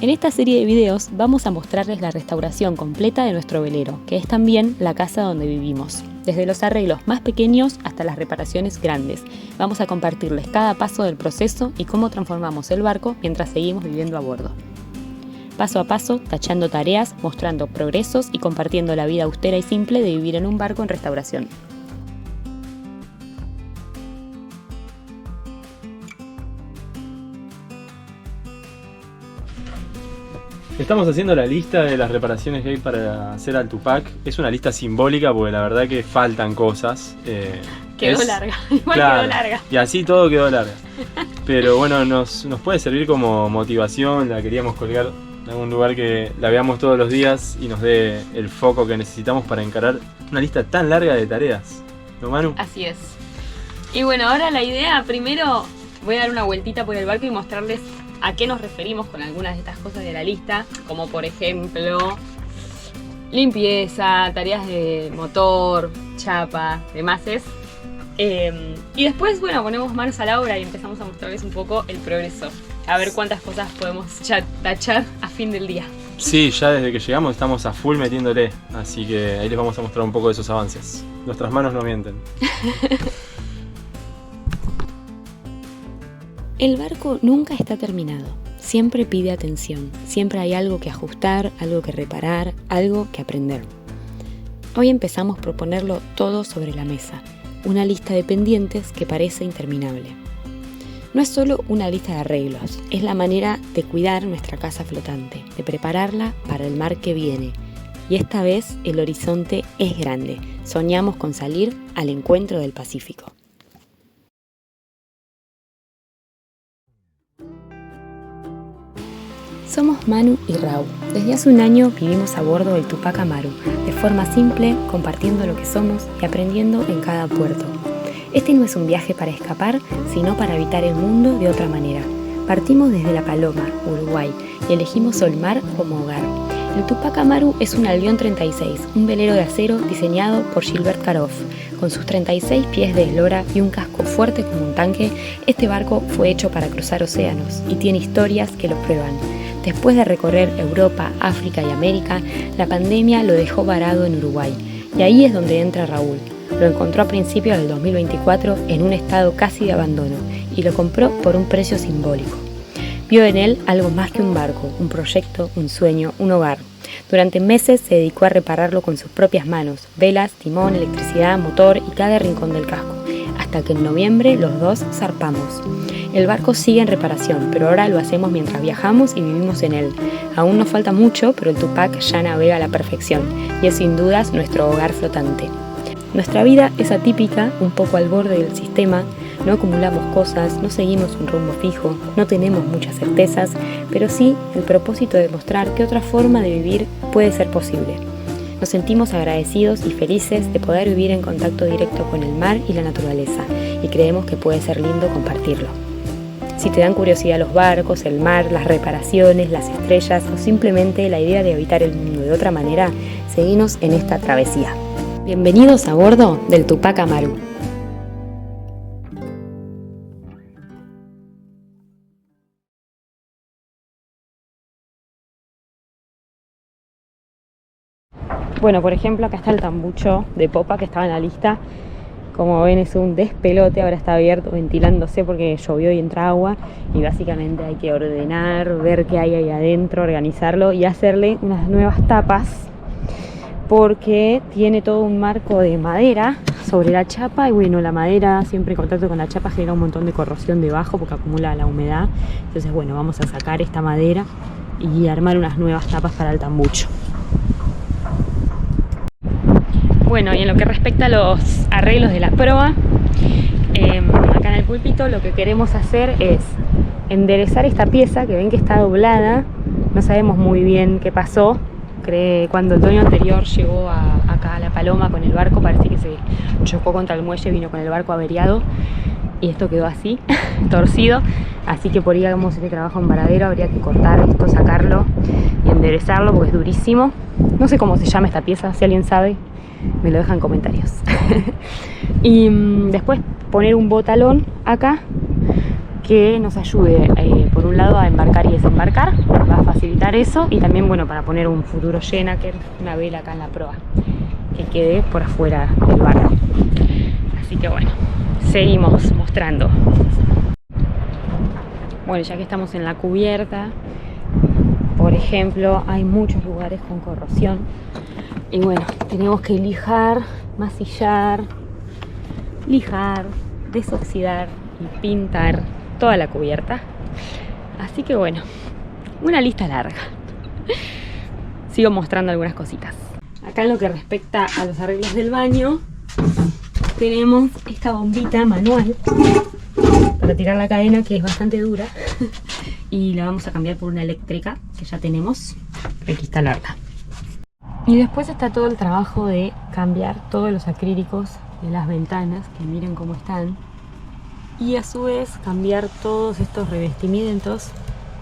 En esta serie de videos vamos a mostrarles la restauración completa de nuestro velero, que es también la casa donde vivimos. Desde los arreglos más pequeños hasta las reparaciones grandes. Vamos a compartirles cada paso del proceso y cómo transformamos el barco mientras seguimos viviendo a bordo. Paso a paso, tachando tareas, mostrando progresos y compartiendo la vida austera y simple de vivir en un barco en restauración. Estamos haciendo la lista de las reparaciones que hay para hacer al Tupac. Es una lista simbólica porque la verdad que faltan cosas. Quedó larga, igual claro, quedó larga. Y así todo quedó larga. Pero bueno, nos puede servir como motivación. La queríamos colgar en algún lugar que la veamos todos los días y nos dé el foco que necesitamos para encarar una lista tan larga de tareas. ¿No, Manu? Así es. Y bueno, ahora la idea, primero voy a dar una vueltita por el barco y mostrarles a qué nos referimos con algunas de estas cosas de la lista, como por ejemplo limpieza, tareas de motor, chapa, demás. Y después, bueno, ponemos manos a la obra y empezamos a mostrarles un poco el progreso. A ver cuántas cosas podemos tachar a fin del día. Sí, ya desde que llegamos estamos a full metiéndole, así que ahí les vamos a mostrar un poco de esos avances. Nuestras manos no mienten. El barco nunca está terminado, siempre pide atención, siempre hay algo que ajustar, algo que reparar, algo que aprender. Hoy empezamos por ponerlo todo sobre la mesa, una lista de pendientes que parece interminable. No es solo una lista de arreglos, es la manera de cuidar nuestra casa flotante, de prepararla para el mar que viene. Y esta vez el horizonte es grande, soñamos con salir al encuentro del Pacífico. Somos Manu y Raúl. Desde hace un año vivimos a bordo del Tupac Amaru, de forma simple, compartiendo lo que somos y aprendiendo en cada puerto. Este no es un viaje para escapar, sino para habitar el mundo de otra manera. Partimos desde La Paloma, Uruguay, y elegimos Solmar como hogar. El Tupac Amaru es un Albion 36, un velero de acero diseñado por Gilbert Karoff. Con sus 36 pies de eslora y un casco fuerte como un tanque, este barco fue hecho para cruzar océanos y tiene historias que lo prueban. Después de recorrer Europa, África y América, la pandemia lo dejó varado en Uruguay. Y ahí es donde entra Raúl. Lo encontró a principios del 2024 en un estado casi de abandono y lo compró por un precio simbólico. Vio en él algo más que un barco, un proyecto, un sueño, un hogar. Durante meses se dedicó a repararlo con sus propias manos, velas, timón, electricidad, motor y cada rincón del casco, hasta que en noviembre los dos zarpamos. El barco sigue en reparación, pero ahora lo hacemos mientras viajamos y vivimos en él. Aún nos falta mucho, pero el Tupac ya navega a la perfección y es sin dudas nuestro hogar flotante. Nuestra vida es atípica, un poco al borde del sistema, no acumulamos cosas, no seguimos un rumbo fijo, no tenemos muchas certezas, pero sí el propósito de mostrar que otra forma de vivir puede ser posible. Nos sentimos agradecidos y felices de poder vivir en contacto directo con el mar y la naturaleza, y creemos que puede ser lindo compartirlo. Si te dan curiosidad los barcos, el mar, las reparaciones, las estrellas o simplemente la idea de habitar el mundo de otra manera, seguinos en esta travesía. Bienvenidos a bordo del Tupac Amaru. Bueno, por ejemplo, acá está el tambucho de popa que estaba en la lista. Como ven, es un despelote, ahora está abierto, ventilándose porque llovió y entra agua. Y básicamente hay que ordenar, ver qué hay ahí adentro, organizarlo y hacerle unas nuevas tapas, porque tiene todo un marco de madera sobre la chapa y bueno, la madera siempre en contacto con la chapa genera un montón de corrosión debajo porque acumula la humedad. Entonces bueno, vamos a sacar esta madera y armar unas nuevas tapas para el tambucho. Bueno, y en lo que respecta a los arreglos de la proa, acá en el púlpito lo que queremos hacer es enderezar esta pieza que ven que está doblada. No sabemos muy bien qué pasó. Cuando el dueño anterior llegó acá a La Paloma con el barco, parece que se chocó contra el muelle, vino con el barco averiado y esto quedó así, torcido. Así que por ahí hagamos este trabajo en varadero, habría que cortar esto, sacarlo y enderezarlo porque es durísimo. No sé cómo se llama esta pieza, si alguien sabe me lo deja en comentarios. Y después poner un botalón acá que nos ayude por un lado a embarcar y desembarcar, va a facilitar eso, y también bueno, para poner un futuro Jennaker, una vela acá en la proa que quede por afuera del barco. Así que bueno, seguimos mostrando. Bueno, ya que estamos en la cubierta, por ejemplo, hay muchos lugares con corrosión y bueno, tenemos que lijar, masillar, desoxidar y pintar toda la cubierta. Así que bueno, una lista larga. Sigo mostrando algunas cositas. Acá en lo que respecta a los arreglos del baño, tenemos esta bombita manual para tirar la cadena, que es bastante dura, y la vamos a cambiar por una eléctrica que ya tenemos. Hay que instalarla. Y después está todo el trabajo de cambiar todos los acrílicos de las ventanas, que miren cómo están, y a su vez cambiar todos estos revestimientos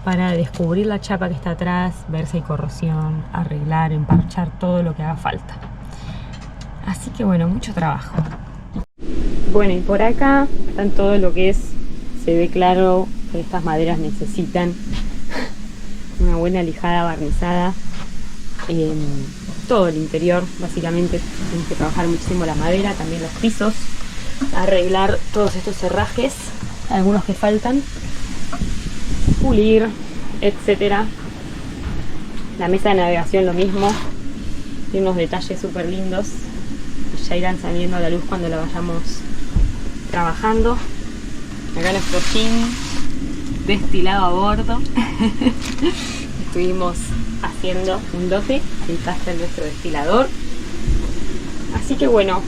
para descubrir la chapa que está atrás, ver si hay corrosión, arreglar, emparchar todo lo que haga falta. Así que bueno, mucho trabajo. Bueno, y por acá están todo lo que es, se ve claro que estas maderas necesitan una buena lijada barnizada. Todo el interior, básicamente, tenemos que trabajar muchísimo la madera, también los pisos, arreglar todos estos herrajes, algunos que faltan, pulir, etcétera. La mesa de navegación lo mismo, tiene unos detalles súper lindos que ya irán saliendo a la luz cuando la vayamos trabajando. Acá nuestro gin destilado a bordo. Estuvimos haciendo un dote, ahí está nuestro destilador. Así que bueno,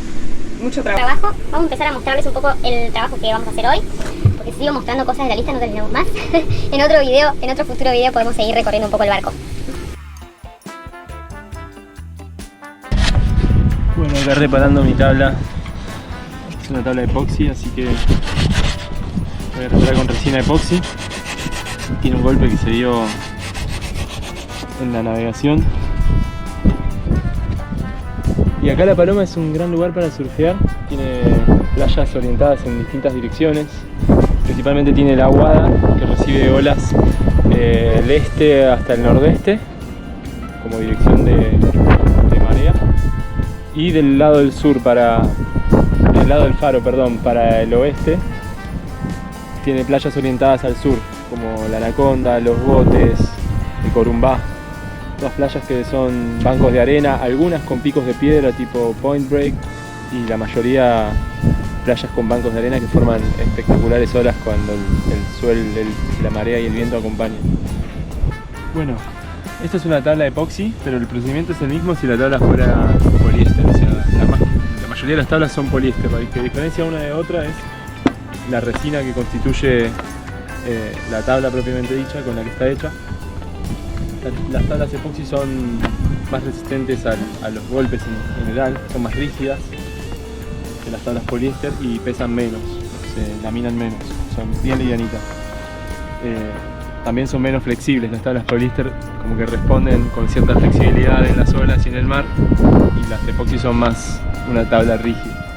mucho trabajo. Vamos a empezar a mostrarles un poco el trabajo que vamos a hacer hoy, porque si sigo mostrando cosas de la lista no terminamos más. En otro futuro video podemos seguir recorriendo un poco el barco. Bueno, acá reparando mi tabla. Es una tabla de epoxi, así que voy a reparar con resina epoxi. Tiene un golpe que se dio en la navegación. Y acá La Paloma es un gran lugar para surfear. Tiene playas orientadas en distintas direcciones. Principalmente tiene la Aguada, que recibe olas del este hasta el nordeste como dirección de marea, y del lado del sur del lado del faro, perdón, para el oeste tiene playas orientadas al sur, como la Anaconda, Los Botes, el Corumbá. Todas playas que son bancos de arena, algunas con picos de piedra tipo Point Break, y la mayoría playas con bancos de arena que forman espectaculares olas cuando la marea y el viento acompañan. Bueno, esta es una tabla de epoxi, pero el procedimiento es el mismo si la tabla fuera poliéster. O sea, la mayoría de las tablas son poliéster. La que diferencia una de otra es la resina que constituye la tabla propiamente dicha, con la que está hecha. Las tablas epoxi son más resistentes a los golpes en general, son más rígidas que las tablas poliéster y pesan menos, se laminan menos, son bien livianitas. También son menos flexibles. Las tablas poliéster como que responden con cierta flexibilidad en las olas y en el mar, y las epoxi son más una tabla rígida.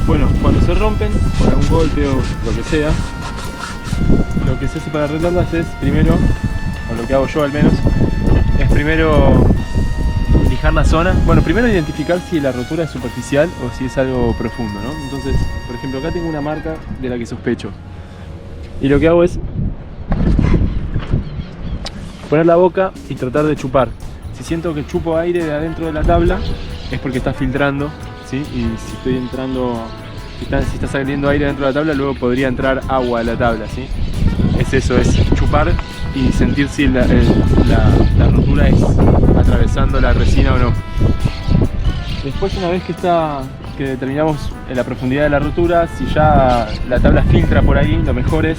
Bueno, cuando se rompen por algún golpe o lo que sea, lo que se hace para arreglarlas es primero, o lo que hago yo al menos, es primero lijar la zona. Bueno, primero identificar si la rotura es superficial o si es algo profundo, ¿no? Entonces, por ejemplo, acá tengo una marca de la que sospecho, y lo que hago es poner la boca y tratar de chupar. Si siento que chupo aire de adentro de la tabla, es porque está filtrando, ¿sí? Y si estoy entrando, si está saliendo aire dentro de la tabla, luego podría entrar agua a la tabla, ¿sí? Es eso, es chupar y sentir si la rotura es atravesando la resina o no. Después, una vez que determinamos la profundidad de la rotura, si ya la tabla filtra por ahí, lo mejor es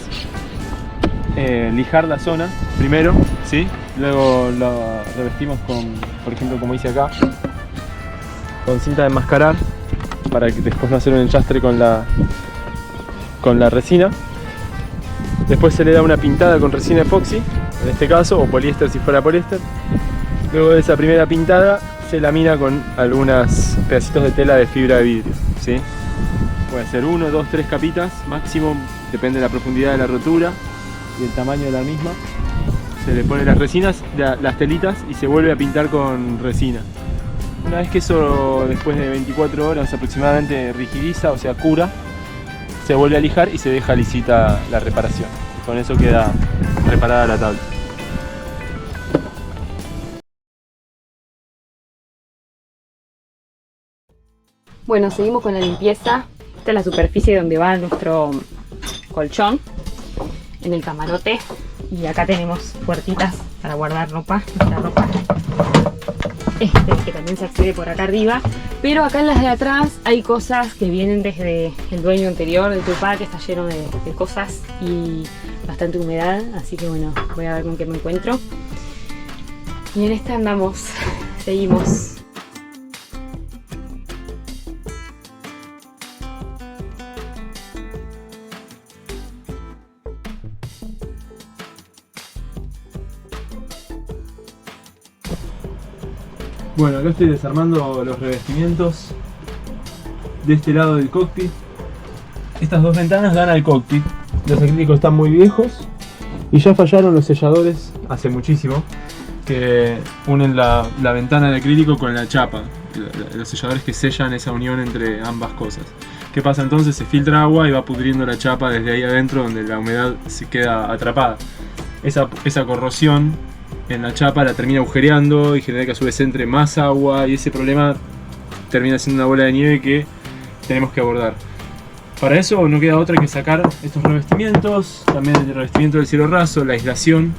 lijar la zona primero, ¿sí? Luego lo revestimos con, por ejemplo, como hice acá, con cinta de enmascarar, para que después no hacer un enchastre con la resina. Después se le da una pintada con resina epoxi, en este caso, o poliéster si fuera poliéster. Luego de esa primera pintada se lamina con algunos pedacitos de tela de fibra de vidrio, ¿sí? Puede ser 1, 2, 3 capitas máximo, depende de la profundidad de la rotura y el tamaño de la misma. Se le pone las resinas, las telitas, y se vuelve a pintar con resina. Una vez que eso, después de 24 horas aproximadamente, rigidiza, o sea cura, se vuelve a lijar y se deja lisita la reparación. Con eso queda reparada la tabla. Bueno, seguimos con la limpieza. Esta es la superficie donde va nuestro colchón, en el camarote. Y acá tenemos puertitas para guardar ropa, nuestra ropa. Que también se accede por acá arriba. Pero acá en las de atrás hay cosas que vienen desde el dueño anterior del Tupac, que está lleno de cosas y bastante humedad. Así que bueno, voy a ver con qué me encuentro. Y en esta andamos, seguimos. Bueno, acá estoy desarmando los revestimientos de este lado del cockpit. Estas dos ventanas dan al cockpit. Los acrílicos están muy viejos y ya fallaron los selladores hace muchísimo, que unen la ventana de acrílico con la chapa, los selladores que sellan esa unión entre ambas cosas. ¿Qué pasa entonces? Se filtra agua y va pudriendo la chapa desde ahí adentro, donde la humedad se queda atrapada. Esa corrosión en la chapa la termina agujereando y genera que a su vez entre más agua, y ese problema termina siendo una bola de nieve que tenemos que abordar. Para eso no queda otra que sacar estos revestimientos, también el revestimiento del cielo raso, la aislación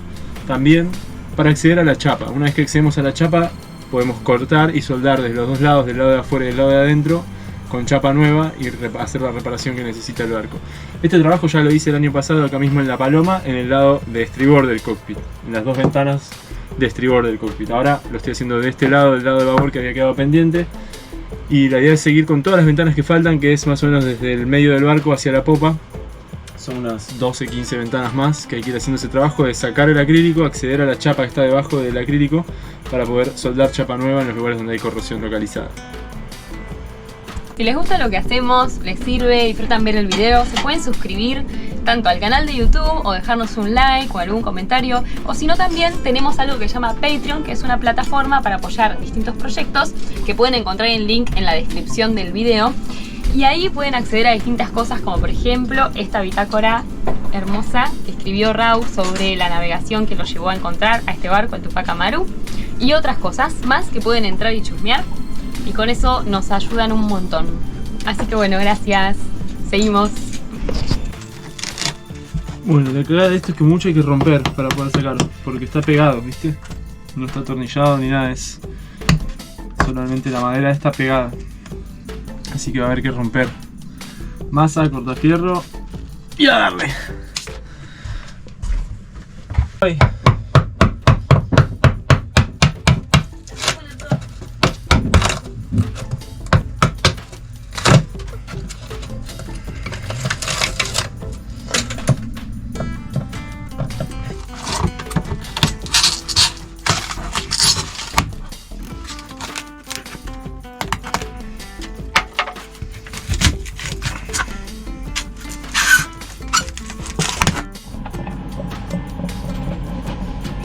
también, para acceder a la chapa. Una vez que accedemos a la chapa podemos cortar y soldar desde los dos lados, del lado de afuera y del lado de adentro, con chapa nueva, y hacer la reparación que necesita el barco. Este trabajo ya lo hice el año pasado acá mismo en La Paloma, en el lado de estribor del cockpit, en las dos ventanas de estribor del cockpit. Ahora lo estoy haciendo de este lado, del lado de babor, que había quedado pendiente, y la idea es seguir con todas las ventanas que faltan, que es más o menos desde el medio del barco hacia la popa. Son unas 12-15 ventanas más que hay que ir haciendo ese trabajo de sacar el acrílico, acceder a la chapa que está debajo del acrílico, para poder soldar chapa nueva en los lugares donde hay corrosión localizada. Si les gusta lo que hacemos, les sirve, disfrutan ver el video, se pueden suscribir tanto al canal de YouTube o dejarnos un like o algún comentario, o si no, también tenemos algo que se llama Patreon, que es una plataforma para apoyar distintos proyectos, que pueden encontrar el link en la descripción del video, y ahí pueden acceder a distintas cosas, como por ejemplo esta bitácora hermosa que escribió Raúl sobre la navegación que lo llevó a encontrar a este barco, el Tupac Amaru, y otras cosas más que pueden entrar y chusmear. Y con eso nos ayudan un montón. Así que bueno, gracias. Seguimos. Bueno, la cagada de esto es que mucho hay que romper para poder sacarlo, porque está pegado, ¿viste? No está atornillado ni nada, es solamente la madera está pegada. Así que va a haber que romper. Masa, cortafierro y a darle. Ay.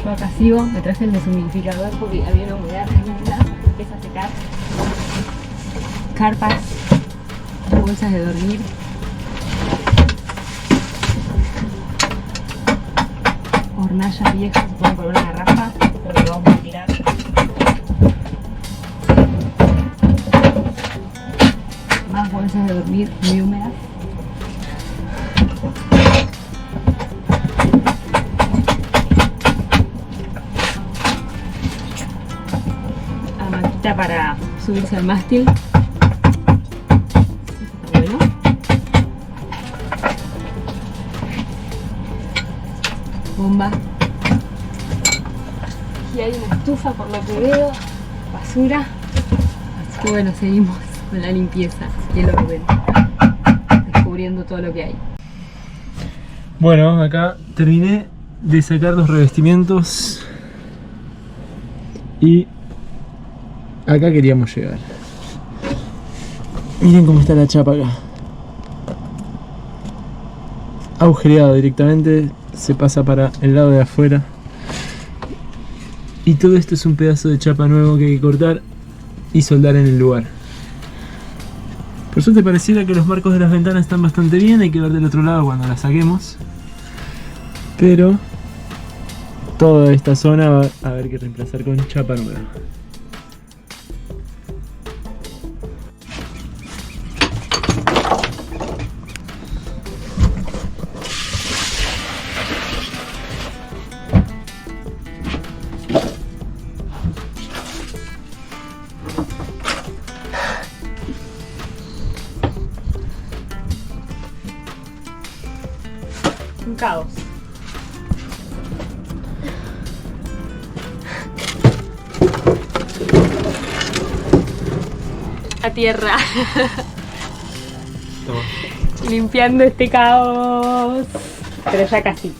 Yo acá sigo, me traje el deshumidificador porque había una humedad tremenda, empieza a secar. Carpas, bolsas de dormir. Hornallas viejas, se pueden poner una garrafa, pero lo vamos a tirar. Más bolsas de dormir muy húmedas. Para subirse al mástil. Está bueno. Bomba. Y hay una estufa por lo que veo. Basura. Así que bueno, seguimos con la limpieza y el orden. Descubriendo todo lo que hay. Bueno, acá terminé de sacar los revestimientos y acá queríamos llegar. Miren cómo está la chapa acá. agujereado directamente, se pasa para el lado de afuera. Y todo esto es un pedazo de chapa nuevo que hay que cortar y soldar en el lugar. Por suerte pareciera que los marcos de las ventanas están bastante bien, hay que ver del otro lado cuando las saquemos. Pero toda esta zona va a haber que reemplazar con chapa nueva. Un caos. A tierra. Toma. Limpiando este caos. Pero ya casi.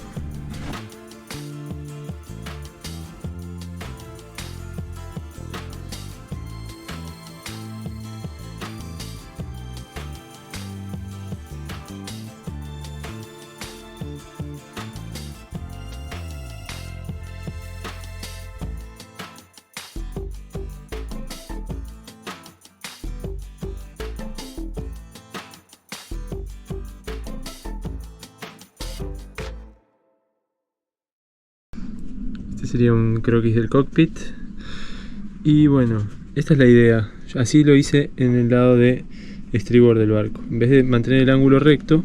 Este sería un croquis del cockpit. Y bueno, esta es la idea. Así lo hice en el lado de estribor del barco. En vez de mantener el ángulo recto,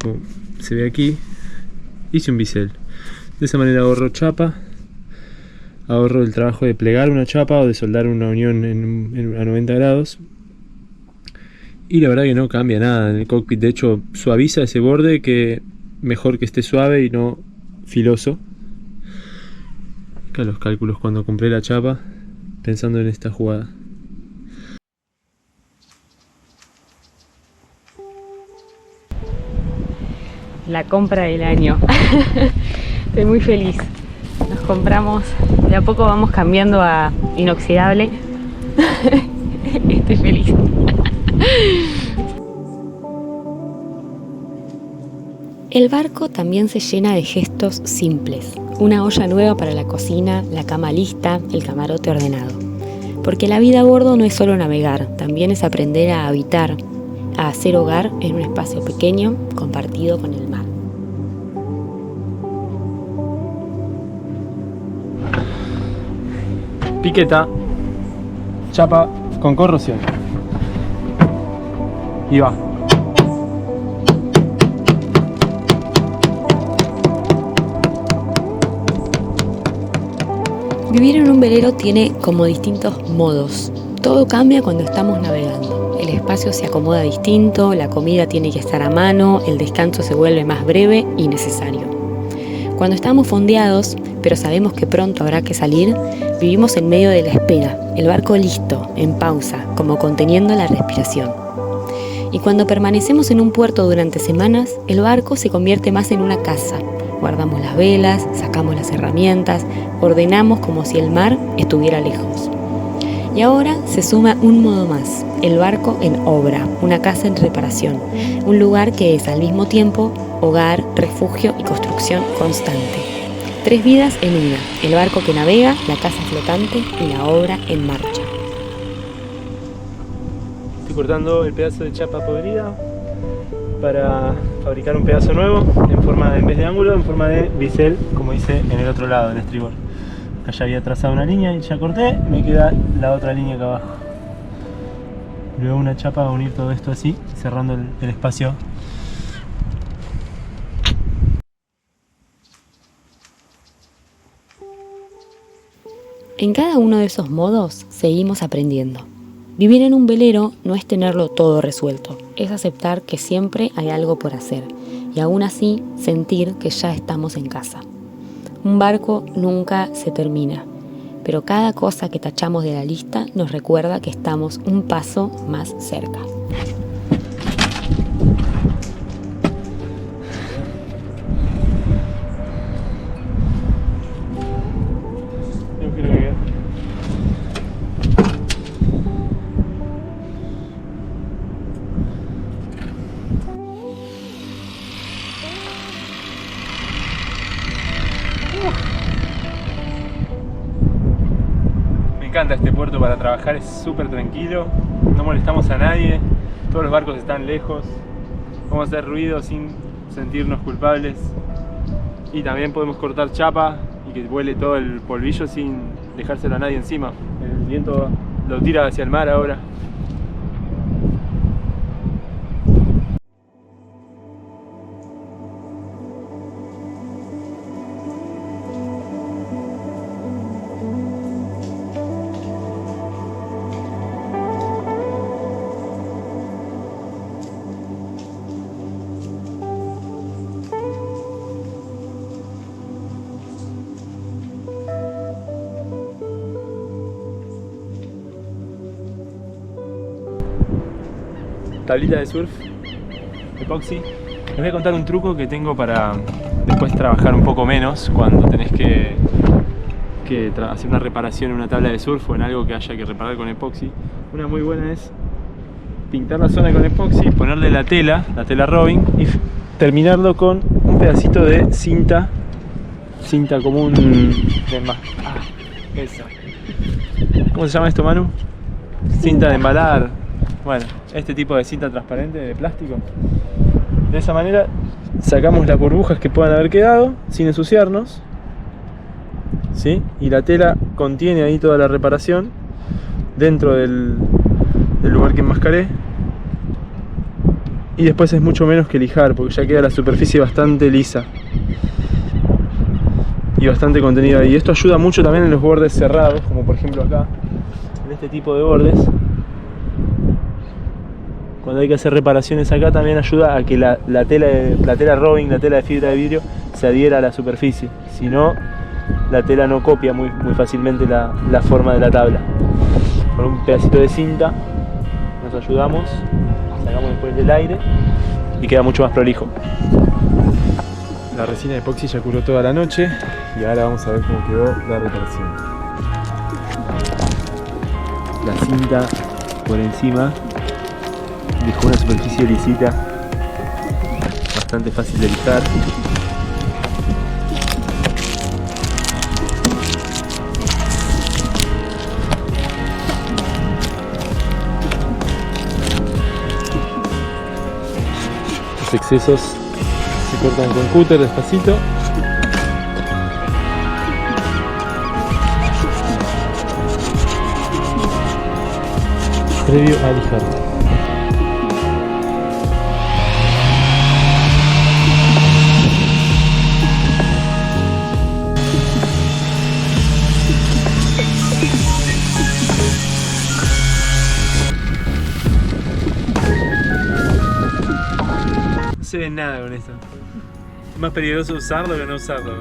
como se ve aquí, hice un bisel. De esa manera ahorro chapa, ahorro el trabajo de plegar una chapa o de soldar una unión a 90 grados. Y la verdad que no cambia nada en el cockpit. De hecho, suaviza ese borde, que mejor que esté suave y no filoso. Acá los cálculos cuando compré la chapa, pensando en esta jugada. La compra del año. Estoy muy feliz. Nos compramos, de a poco vamos cambiando a inoxidable. Estoy feliz. El barco también se llena de gestos simples. Una olla nueva para la cocina, la cama lista, el camarote ordenado. Porque la vida a bordo no es solo navegar, también es aprender a habitar, a hacer hogar en un espacio pequeño compartido con el mar. Piqueta, chapa con corrosión. Y va. Vivir en un velero tiene como distintos modos. Todo cambia cuando estamos navegando. El espacio se acomoda distinto, la comida tiene que estar a mano, el descanso se vuelve más breve y necesario. Cuando estamos fondeados, pero sabemos que pronto habrá que salir, vivimos en medio de la espera, el barco listo, en pausa, como conteniendo la respiración. Y cuando permanecemos en un puerto durante semanas, el barco se convierte más en una casa. Guardamos las velas, sacamos las herramientas, ordenamos como si el mar estuviera lejos. Y ahora se suma un modo más, el barco en obra, una casa en reparación, un lugar que es al mismo tiempo hogar, refugio y construcción constante. 3 vidas en una, el barco que navega, la casa flotante y la obra en marcha. Estoy cortando el pedazo de chapa podrida para fabricar un pedazo nuevo en forma de, en vez de ángulo, en forma de bisel, como hice en el otro lado, en el estribor. Acá ya había trazado una línea y ya corté, me queda la otra línea acá abajo. Luego una chapa va a unir todo esto así, cerrando el espacio. En cada uno de esos modos seguimos aprendiendo. Vivir en un velero no es tenerlo todo resuelto, es aceptar que siempre hay algo por hacer y aún así sentir que ya estamos en casa. Un barco nunca se termina, pero cada cosa que tachamos de la lista nos recuerda que estamos un paso más cerca. encanta este puerto para trabajar, es súper tranquilo, no molestamos a nadie, todos los barcos están lejos, podemos hacer ruido sin sentirnos culpables y también podemos cortar chapa y que vuele todo el polvillo sin dejárselo a nadie encima. El viento lo tira hacia el mar ahora. Tablita de surf, epoxi. Les voy a contar un truco que tengo para después trabajar un poco menos cuando tenés que hacer una reparación en una tabla de surf o en algo que haya que reparar con epoxi. Una muy buena es pintar la zona con epoxi, ponerle la tela Robin y terminarlo con un pedacito de cinta común de esa. ¿Cómo se llama esto, Manu? Cinta de embalar. Bueno, este tipo de cinta transparente de plástico. De esa manera sacamos las burbujas que puedan haber quedado sin ensuciarnos, ¿sí? Y la tela contiene ahí toda la reparación dentro del lugar que enmascaré. Y después es mucho menos que lijar porque ya queda la superficie bastante lisa y bastante contenida. Y esto ayuda mucho también en los bordes cerrados, como por ejemplo acá, en este tipo de bordes. Cuando hay que hacer reparaciones acá también ayuda a que la tela Robin, la tela de fibra de vidrio, se adhiera a la superficie. Si no, la tela no copia muy fácilmente la forma de la tabla. Con un pedacito de cinta nos ayudamos, sacamos después del aire y queda mucho más prolijo. La resina de epoxi ya curó toda la noche y ahora vamos a ver cómo quedó la reparación. La cinta por encima dejó una superficie lisita, bastante fácil de lijar. Los excesos se cortan con cúter despacito. Previo a lijar. No se ve nada con esto. Es más peligroso usarlo que no usarlo.